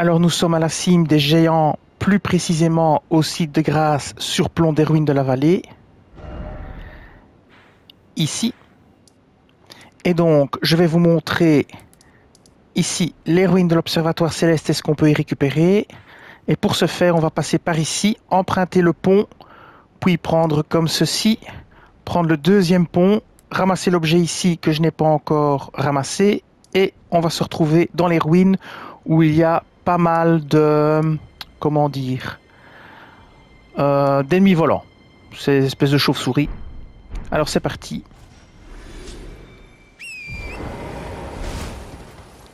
Alors nous sommes à la cime des géants, plus précisément au site de grâce surplomb des ruines de la vallée. Ici. Et donc je vais vous montrer ici les ruines de l'observatoire céleste et ce qu'on peut y récupérer. Et pour ce faire, on va passer par ici, emprunter le pont, puis prendre comme ceci, prendre le deuxième pont, ramasser l'objet ici que je n'ai pas encore ramassé, et on va se retrouver dans les ruines où il y a pas mal de, comment dire, d'ennemis volants, ces espèces de chauves-souris. Alors c'est parti.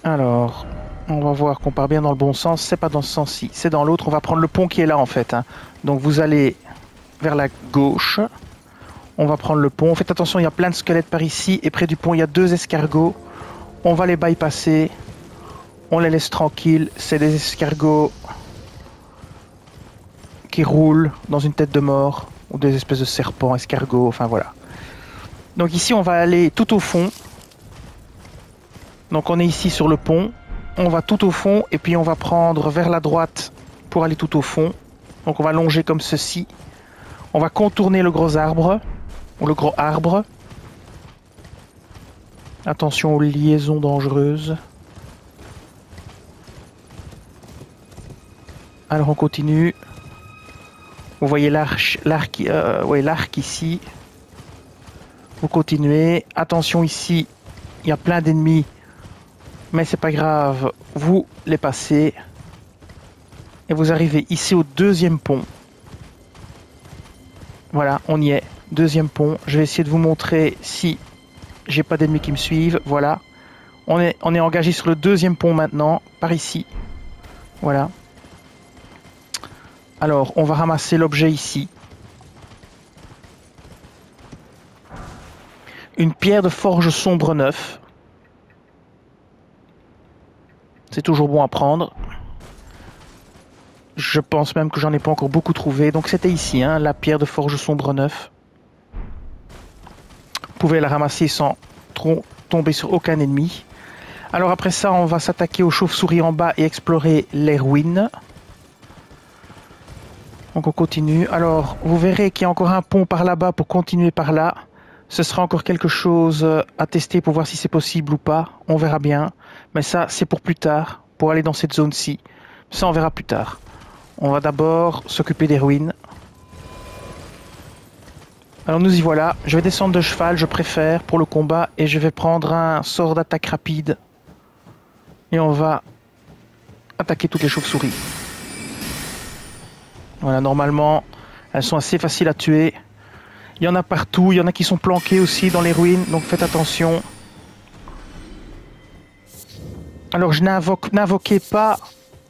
Alors, on va voir qu'on part bien dans le bon sens. C'est pas dans ce sens-ci, c'est dans l'autre. On va prendre le pont qui est là en fait. Donc vous allez vers la gauche. On va prendre le pont. Faites attention, il y a plein de squelettes par ici. Et près du pont, il y a 2 escargots. On va les bypasser. On les laisse tranquilles. C'est des escargots qui roulent dans une tête de mort. Ou des espèces de serpents, escargots, enfin voilà. Donc ici, on va aller tout au fond. Donc on est ici sur le pont. On va tout au fond. Et puis on va prendre vers la droite pour aller tout au fond. Donc on va longer comme ceci. On va contourner le gros arbre. Ou le gros arbre. Attention aux liaisons dangereuses. Alors on continue. Vous voyez l'arc ici. Vous continuez. Attention ici, il y a plein d'ennemis. Mais c'est pas grave, vous les passez. Et vous arrivez ici au deuxième pont. Voilà, on y est. Deuxième pont. Je vais essayer de vous montrer si j'ai pas d'ennemis qui me suivent. Voilà. On est engagé sur le deuxième pont maintenant, par ici. Voilà. Alors, on va ramasser l'objet ici. Une pierre de forge sombre 9. C'est toujours bon à prendre. Je pense même que j'en ai pas encore beaucoup trouvé. Donc c'était ici, hein, la pierre de forge sombre 9. Vous pouvez la ramasser sans tomber sur aucun ennemi. Alors après ça, on va s'attaquer aux chauves-souris en bas et explorer les ruines. Donc on continue. Alors vous verrez qu'il y a encore un pont par là-bas pour continuer par là. Ce sera encore quelque chose à tester pour voir si c'est possible ou pas. On verra bien. Mais ça, c'est pour plus tard, pour aller dans cette zone-ci. Ça, on verra plus tard. On va d'abord s'occuper des ruines. Alors nous y voilà. Je vais descendre de cheval, je préfère, pour le combat. Et je vais prendre un sort d'attaque rapide. Et on va attaquer toutes les chauves-souris. Voilà, normalement, elles sont assez faciles à tuer. Il y en a partout, il y en a qui sont planqués aussi dans les ruines, donc faites attention. Alors je n'invoquez pas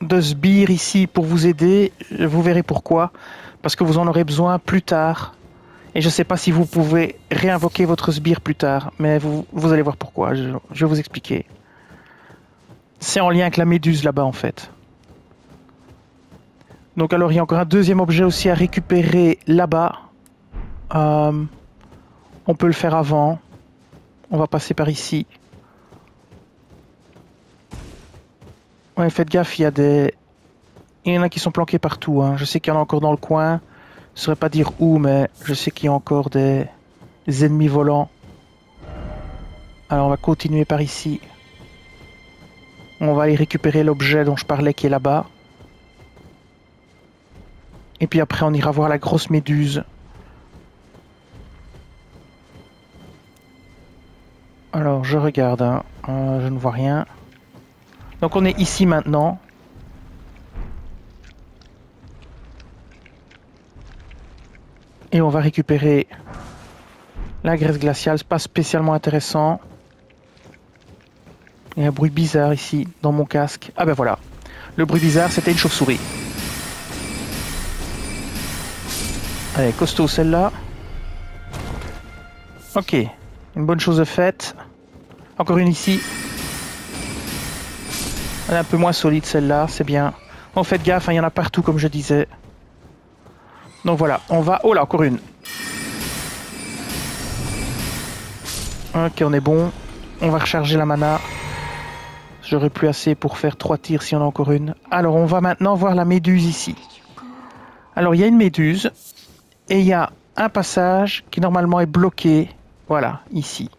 de sbires ici pour vous aider, vous verrez pourquoi. Parce que vous en aurez besoin plus tard. Et je ne sais pas si vous pouvez réinvoquer votre sbire plus tard, mais vous allez voir pourquoi, je vais vous expliquer. C'est en lien avec la méduse là-bas en fait. Donc alors il y a encore un deuxième objet aussi à récupérer là-bas. On peut le faire avant. On va passer par ici. Ouais, faites gaffe, il y en a qui sont planqués partout. Hein. Je sais qu'il y en a encore dans le coin. Je ne saurais pas dire où, mais je sais qu'il y a encore des ennemis volants. Alors on va continuer par ici. On va aller récupérer l'objet dont je parlais qui est là-bas. Et puis après on ira voir la grosse méduse. Alors je regarde, hein. Je ne vois rien. Donc on est ici maintenant. Et on va récupérer la graisse glaciale, c'est pas spécialement intéressant. Il y a un bruit bizarre ici dans mon casque. Ah ben voilà, le bruit bizarre c'était une chauve-souris. Allez, costaud celle-là. Ok, une bonne chose de faite. Encore une ici. Elle est un peu moins solide celle-là, c'est bien. Bon, faites gaffe, hein, il y en a partout comme je disais. Donc voilà, on va... Oh là, encore une. Ok, on est bon. On va recharger la mana. J'aurai plus assez pour faire 3 tirs si on a encore une. Alors, on va maintenant voir la méduse ici. Alors, il y a une méduse et il y a un passage qui normalement est bloqué. Voilà, ici.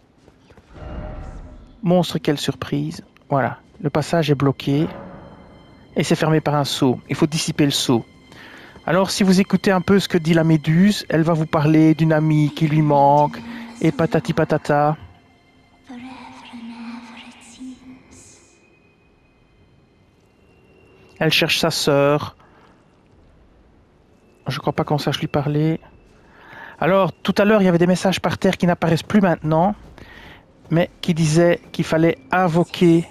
Monstre, quelle surprise. Voilà, le passage est bloqué et c'est fermé par un seau. Il faut dissiper le seau. Alors, si vous écoutez un peu ce que dit la méduse, elle va vous parler d'une amie qui lui manque et patati patata. Elle cherche sa sœur. Je crois pas qu'on sache lui parler. Alors, tout à l'heure, il y avait des messages par terre qui n'apparaissent plus maintenant, mais qui disaient qu'il fallait invoquer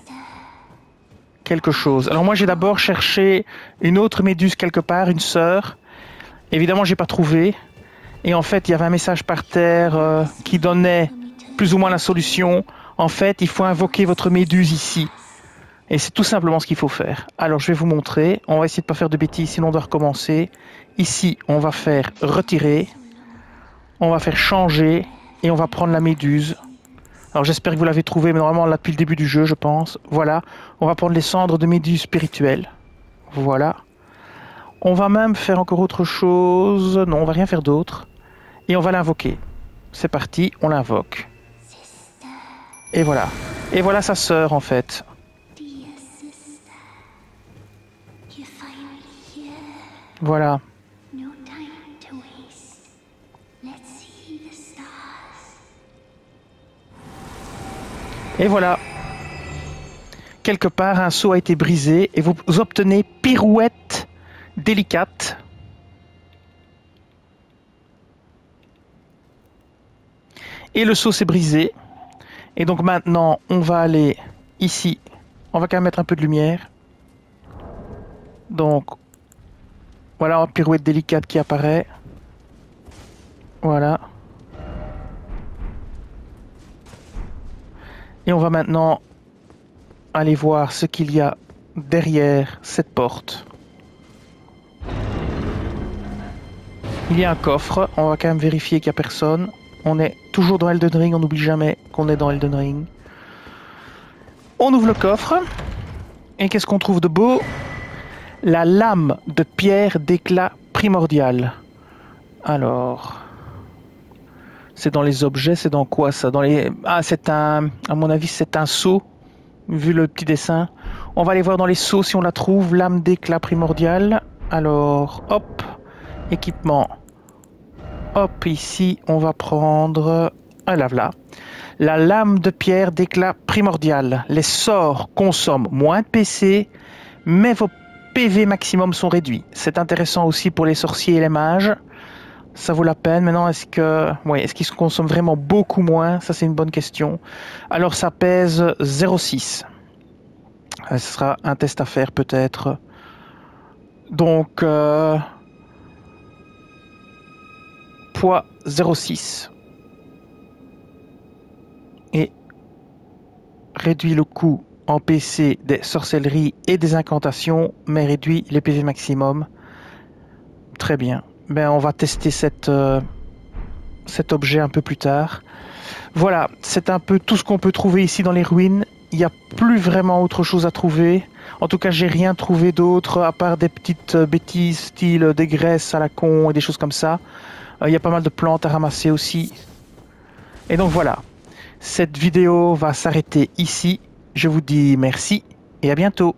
quelque chose. Alors moi, j'ai d'abord cherché une autre méduse quelque part, une sœur. Évidemment, j'ai pas trouvé. Et en fait, il y avait un message par terre qui donnait plus ou moins la solution. En fait, il faut invoquer votre méduse ici. Et c'est tout simplement ce qu'il faut faire. Alors, je vais vous montrer. On va essayer de ne pas faire de bêtises, sinon on doit recommencer. Ici, on va faire retirer. On va faire changer. Et on va prendre la méduse. Alors, j'espère que vous l'avez trouvé, mais normalement, on l'a depuis le début du jeu, je pense. Voilà. On va prendre les cendres de méduse spirituelle. Voilà. On va même faire encore autre chose. Non, on va rien faire d'autre. Et on va l'invoquer. C'est parti, on l'invoque. Et voilà. Et voilà sa sœur, en fait. Voilà. Et voilà. Quelque part, un seau a été brisé et vous obtenez pirouette délicate. Et le seau s'est brisé. Et donc maintenant, on va aller ici. On va quand même mettre un peu de lumière. Donc, voilà, une pirouette délicate qui apparaît. Voilà. Et on va maintenant aller voir ce qu'il y a derrière cette porte. Il y a un coffre. On va quand même vérifier qu'il n'y a personne. On est toujours dans Elden Ring. On n'oublie jamais qu'on est dans Elden Ring. On ouvre le coffre. Et qu'est-ce qu'on trouve de beau? La lame de pierre d'éclat primordial. Alors... c'est dans les objets, c'est dans quoi ça? Dans les... Ah, c'est un... à mon avis, c'est un seau, vu le petit dessin. On va aller voir dans les seaux si on la trouve. Lame d'éclat primordial. Alors, hop, équipement. Hop, ici, on va prendre... ah, là. La lame de pierre d'éclat primordial. Les sorts consomment moins de PC, mais vos PV maximum sont réduits. C'est intéressant aussi pour les sorciers et les mages. Ça vaut la peine. Maintenant, est-ce qu'ils se consomment vraiment beaucoup moins? Ça, c'est une bonne question. Alors, ça pèse 0,6. Ce sera un test à faire, peut-être. Donc, poids 0,6. Et réduit le coût en PC des sorcelleries et des incantations, mais réduit les PV maximum. Très bien. Ben, on va tester cet objet un peu plus tard. Voilà, c'est un peu tout ce qu'on peut trouver ici dans les ruines. Il n'y a plus vraiment autre chose à trouver. En tout cas, j'ai rien trouvé d'autre à part des petites bêtises, style des graisses à la con et des choses comme ça. Il y a pas mal de plantes à ramasser aussi. Et donc voilà, cette vidéo va s'arrêter ici. Je vous dis merci et à bientôt.